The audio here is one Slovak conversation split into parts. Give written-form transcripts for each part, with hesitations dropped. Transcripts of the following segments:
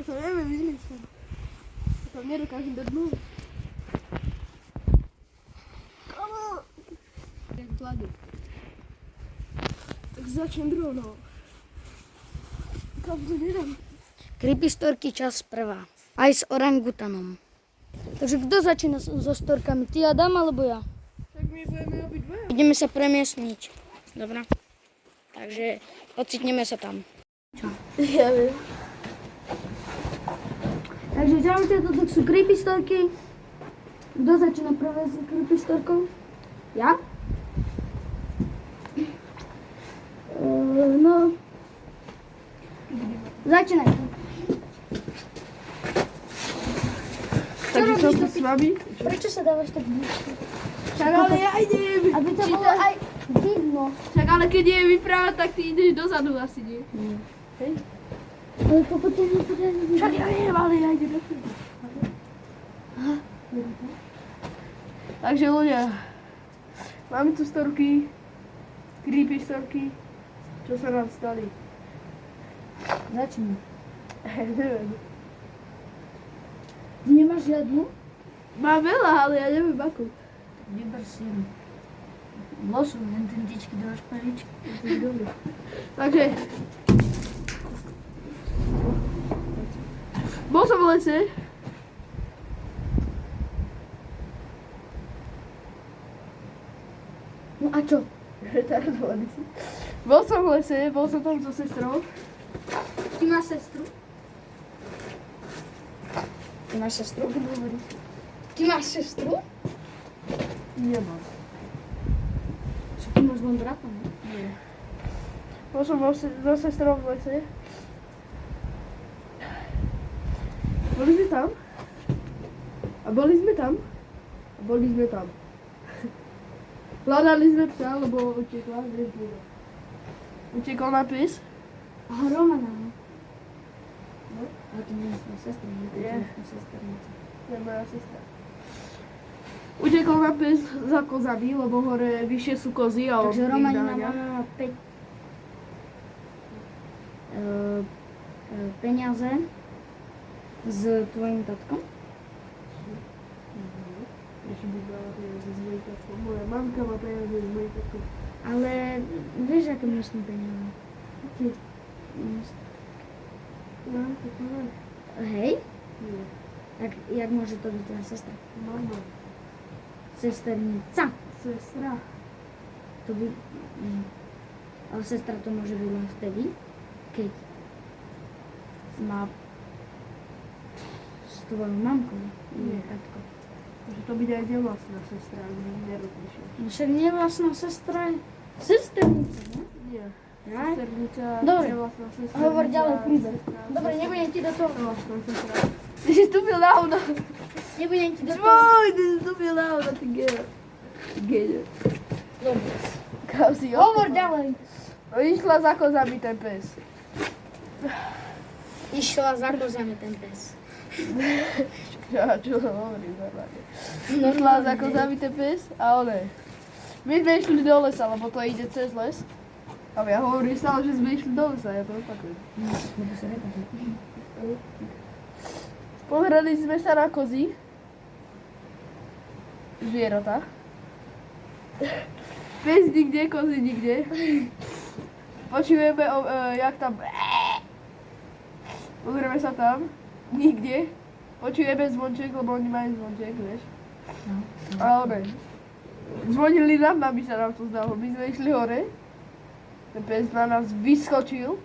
to neviem vymyslieť. To tam nedokážem dať dnu. Jak vládne. Tak začnem dronou. Kam to nedám. Creepy storky čas prvá. Aj s orangutanom. Takže kto začína so storkami? Ty, Adam, alebo ja? Tak my budeme obidve. Ideme sa premiesniť. Dobre. Takže ocitneme sa tam. Čo? Ja viem. Takže čaute, toto sú creepy storky. Kto začína prvé s creepy storkou? Ja? No. Začínaj. Takže som tu s vami. Prečo sa dávaš tak blízko? Však ale ja idem. Aby to bolo aj vidno. Však ale keď je vyprávať, tak ty ideš dozadu asi, nie? Hej? Ale pokud to nebude vidieť. Však ja viem, ale ja idem dopredu. Aha. Takže ľudia, máme tu storky, creepy storky, čo sa nám stali. Začni. Neviem. Ty nemáš žiadnu? Mám veľa, ale ja neviem ako. Vyber si jednu. Losu, len ten tyčky do šparičky. Takže, bol som v lese. No a čo? Retardovaný si. Bol som v lese, bol som tam so sestrou. Ty máš sestru? Ty máš sestru? Ty máš sestru? Nemám. Čo ty máš len brata, ne? Nie. Bol som so sestrou v lese. Boli sme tam. A boli sme tam. A boli sme tam. Hľadali sme psa, lebo utekla. Utekol na pes. Aha, Romana. No. Ale to nie je tvoja sestra, nie? To Je. je tvoja sestra. To je moja sestra. Utekol na pes za kozami, lebo hore vyššie sú kozy a on Takže ich Romanina naháňa. má 5 peniaze s tvojim tatkom. Ešte by mala peniaze s mojím tatkom. Moja mamka má peniaze s mojím tatkom. Ale vieš, aké množstvo peniaze? Aké? No, tak neviem. Hej? Nie. Tak jak môže to byť tvoja sestra? Mama. Sesternica. Sestra. To by... Ale sestra to môže byť len vtedy, keď má s tvojou mamkou Nie. tatko. Môže to byť aj nevlastná sestra, ak mi nerozlišíš. No však nevlastná sestra je sesternica, ne? Nie. Tak? Sesternica, Dobre. nevlastná sestra. Hovor ďalej, príbeh. sestra, Dobre, sestra. nebudem ti do toho. Nevlastná sestra. Ty si vstúpil na hovno. Nebudem ti do toho. Tvoj, ty si vstúpil na hovno, ty gejo. Gejo. Dobre. Kam si Hovor ďalej. No išla za kozami ten pes. Išla za kozami ten pes. Čo hovorím normálne. Išla za kozami ten pes a one. My sme išli do lesa, lebo to ide cez les. A ja hovorím stále, že sme išli do lesa, ja to opakujem. Pozerali sme sa na kozy. Zvieratá. Pes nikde, kozy nikde. Počujeme, jak tam... Pozrieme sa tam. Nikde. Počujeme zvonček, lebo oni majú zvonček, vieš. Ale zvonili nám, aby sa nám to zdalo. My sme išli hore. Ten pes na nás vyskočil.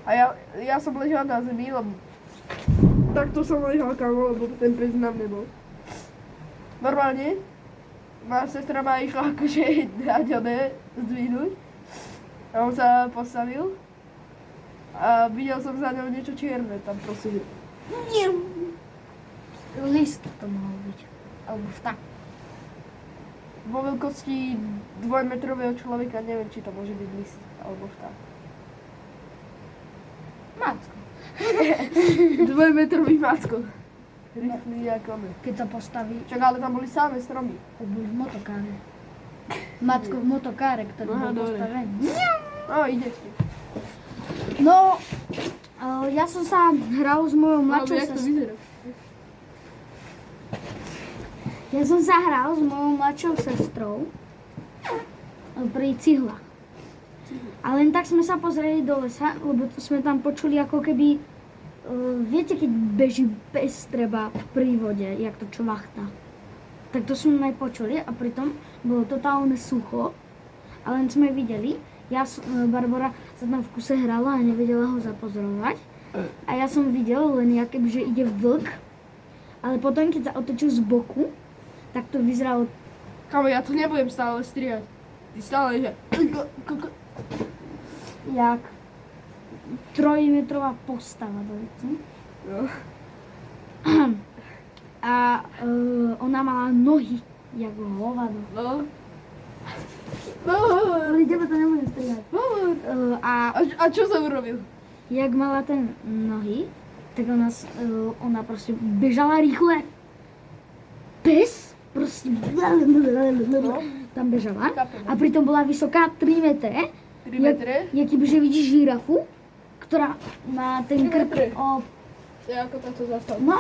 A ja som ležal na zemi, lebo... Takto som ležal kamo, lebo ten pes nám nebol. Normálne. Moja sestra ma išla akože dať oné, zdvihnúť. A on sa postavil. A videl som za ňou niečo čierne tam prosím. List to mohol byť. Alebo vták. Vo veľkosti 2-metrového človeka neviem, či to môže byť list alebo vták. Macko. 2-metrový macko. Rýchly ako my. Keď sa postaví, Čak, ale tam boli samé stromy. tak boli v motokáre. Macko v motokáre, ktorý Aha, bol dobre. postavený. No, ideš ti. No, a Ja som sa hral s mojou mladšou Jak to sestrou. vyzerá? Ja som sa hral s mojou mladšou sestrou pri cihlách. A len tak sme sa pozreli do lesa, lebo sme tam počuli ako keby, viete, keď beží pes treba pri vode, jak to čvachta. Tak to sme aj počuli a pritom bolo totálne sucho. A len sme videli, Barbara sa tam v kuse hrala a nevedela ho zapozorovať. A ja som videl len že ide vlk, ale potom keď sa otočil z boku, tak to vyzeralo Kamo, ja to nebudem stále strihať. Ty stále, že... jak trojmetrová postava, dojci. No. A ona mala nohy, jak hovado. No. No. Ale tebe to nebudem strihať. A čo som urobil? Jak mala ten nohy, tak ona proste bežala rýchle. Pes proste tam bežala a pritom bola vysoká 3 metre. 3 metre? Jak kebyže vidíš žirafu, ktorá má ten 3 metre. krk To je ako táto zastávka. no,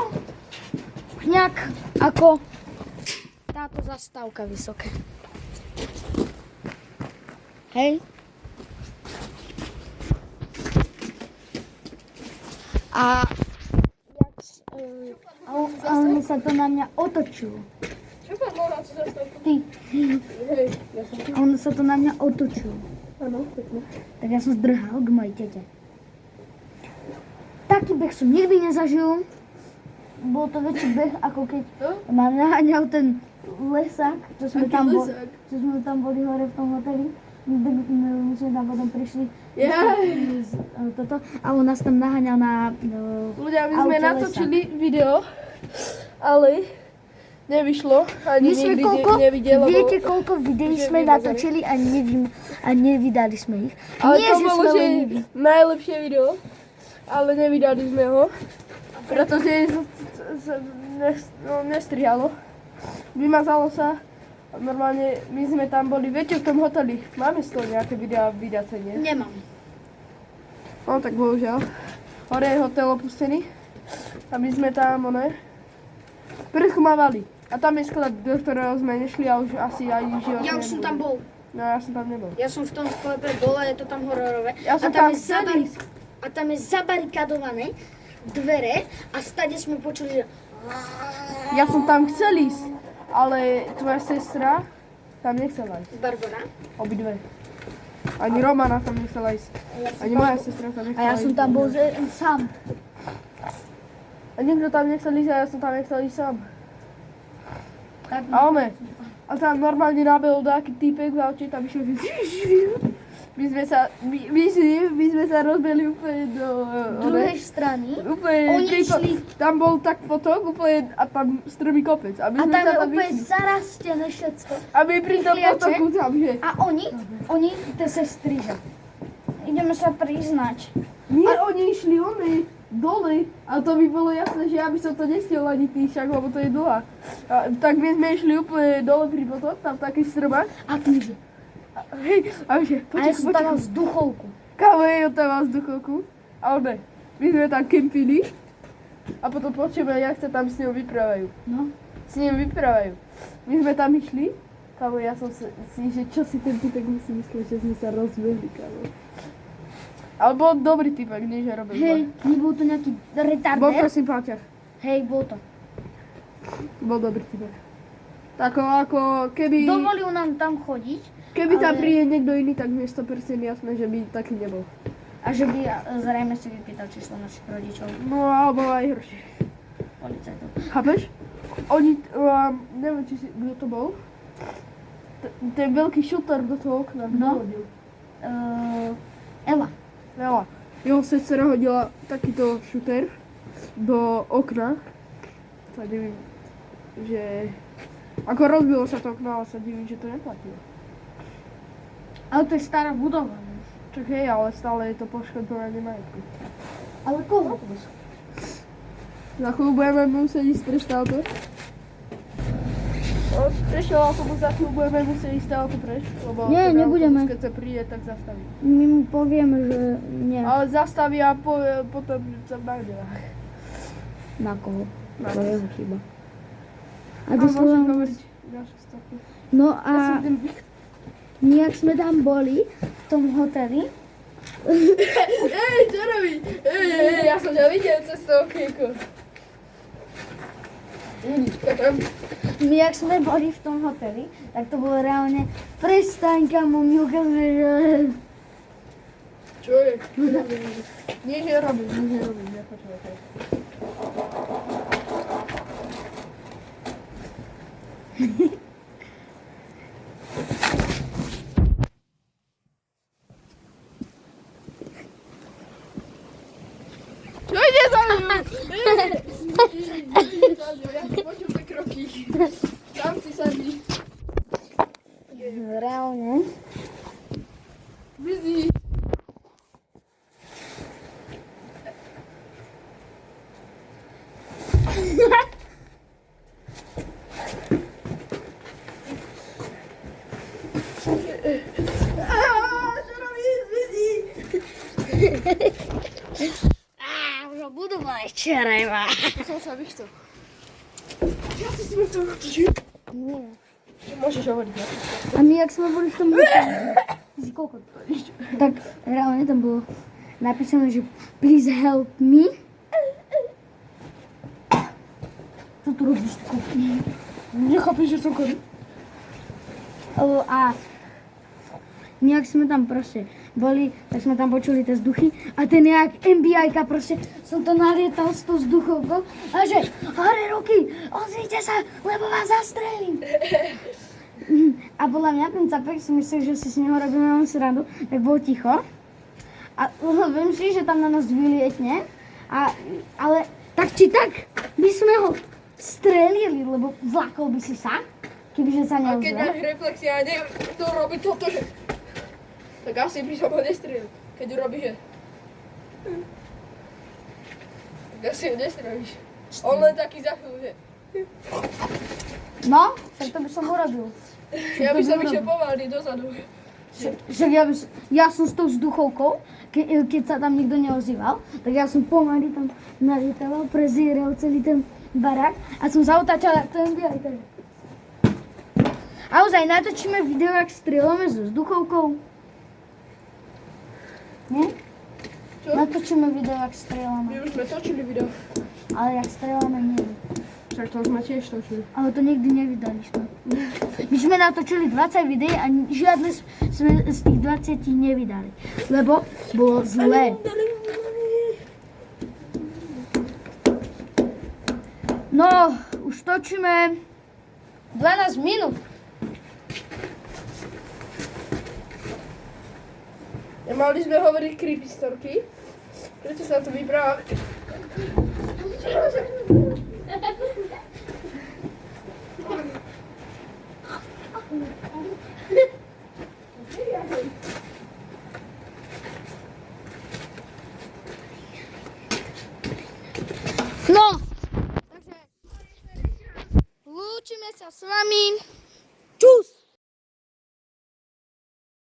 nejak ako táto zastávka vysoké. Hej. A on sa to na mňa otočilo. Čo ma bol na tú zastávku? Ty. Hej, ja som... A on sa to na mňa otočilo. Áno, pekne. Tak ja som zdrhal k mojej tete. Taký beh som nikdy nezažil. Bol to väčší beh, ako keď ma naháňal ten lesák, čo sme tam boli hore v tom hoteli. My sme tam potom prišli toto a on nás tam naháňal na Ľudia, my sme aute natočili video, ale nevyšlo, ani My sme nikdy koľko, nevidel, lebo... viete koľko videí že sme vymazali. natočili a nevydali sme ich. Ale Nie, to že bolo, sme že leniví. najlepšie video, ale nevydali sme ho, pretože nestrihalo. Vymazalo sa. A normálne my sme tam boli, viete, v tom hoteli. Máme z toho nejaké videá vydace, nie? Nemám. No tak bohužiaľ. Hore je hotel opustený. A my sme tam, preskúmavali. A tam je sklad, do ktorého sme nešli a už asi aj život Ja už som tam bol. No ja som tam nebol. Ja som v tom sklepe bola, je to tam hororové. Ja som a tam, tam a tam je zabarikadované dvere a stade sme počuli, že... Ja som tam chcel ísť, ale tvoja sestra tam nechcela ísť. Barbara. Obidve. Ani Romana tam nechcela ísť. Ani moja sestra tam nechcela ísť. A ja som tam bol že sám. A nikto tam nechcel ísť a ja som tam nechcel ísť sám. Tak, A tam normálne nabehol nejaký týpek v aute, tam išiel, že... My sme sa rozbehli úplne do... druhej strany. Úplne... Oni išli. Tam bol tak potok úplne a tam strmý kopec. A my A sme tam sa je tam úplne išli. zarastené všetko. A my pri tom Chliače. potoku tam, že... A oni, tie sestry, že... Ideme sa priznať. Nie, oni išli dole, a to by bolo jasné, že ja by som to nestiel ani ty však, lebo to je dole. Tak my sme išli úplne dole pri potok, tam taký stromák. A ty, že... Hej, a že, A ja som tam mal vzduchovku. Kámo, je tam mal vzduchovku. Ale my sme tam kempili. A potom počujeme, jak sa tam s ňou vyprávajú. No. S ním vyprávajú. My sme tam išli. Kámo, ja som si, že čo si ten typek musí myslieť, že sme sa rozbehli, kámo. Ale bol dobrý typek, nie že robil Hej, zle. nebol to nejaký Bol to retarder? sympáťak. Hej, bol to. Bol dobrý typek. Tak ako keby... Dovolil nám tam chodiť. Keby tam ale- príde niekto iný, tak mi je 100% jasné, že by taký nebol. A že by zrejme si vypýtal číslo našich rodičov, No, alebo aj horšie. policajtov. Chápeš? Oni, neviem, či si, kto to bol? Ten veľký šuter do toho okna No. hodil. Ela. Veľa. Jeho sestra hodila takýto šuter do okna. Sa divím, že... Ako rozbilo sa to okno, ale sa divím, že to neplatilo. Ale to je stará budova. vieš. Čak hej, ale stále je to poškodované majetku. Ale koho? Za chvíľu budeme musieť ísť prestávku. Prišiel autobus, za chvíľu budeme musieť ísť auto preč, lebo Nie, ten nebudeme. autobus, keď sa príde, tak zastaví. My mu povieme, že nie. Ale zastaví a potom sa bahne. Na koho? Na To je jeho chyba. A A môžeš doslova... hovoriť ďalšiu stopu. No Ja som a ten nejak sme tam boli v tom hoteli. Ej, čo robí? Ej, ja som ťa videl cez to okienko. Judička tam. My, jak sme boli v tom hoteli, tak to bolo reálne prestaň, kamo, mi ukazuje, že... Čo je? Nič nerobím, nepočúvaj. Čo ide za mnou? Ja počuť tie kroky. Tam si sadí. Reálne. Busy. Čo robíš, Busy? Už ho budú mať čereva. Som sa vychcel. Ja si s ním chcel točiť. Nie. Môžeš hovoriť, ja. A my, jak sme boli v tom hoteli, koľko to je? Tak reálne tam bolo napísané, že please help me. Čo tu robíš? Nechápeš, že som koný? A nejak sme tam proste boli, tak sme tam počuli tie vzduchy a ten nejak NBIka proste som to nalietal s tou vzduchovkou a že hore ruky, ozvite sa, lebo vás zastrelím. A podľa mňa ten capek si myslel, že si s neho robíme srandu, tak bol ticho. A viem si, že tam na nás vylietne, ale tak či tak by sme ho strelili, lebo zlakol by si sa, kebyže sa A keď neozve. máš reflexia a neviem, kto robí toto, že... Tak asi by som ho nestrelil, keď urobí, že... Tak asi ho nestrelíš. On len taký za chvíľu, že... No, tak to by som urobil. Ja by som išiel pomalý dozadu. Však ja som s tou vzduchovkou, keď sa tam nikto neozýval, tak ja som pomaly tam nalietala, prezieral celý ten barák a som zautáčala ten bielý. A ozaj natočíme video, ak strieľame so vzduchovkou. Nie? Čo? Natočíme video, ak My strieľame. už sme točili video. Ale jak strieľame, nie. Však to sme tiež točili. Ale to nikdy nevydali sme. My sme natočili 20 videí a žiadne sme z tých 20 nevydali. Lebo bolo zlé. No, už točíme 12 minút. Mali sme hovoriť creepy storky. Prečo sa to vypráva? No, takže lúčime sa s vami.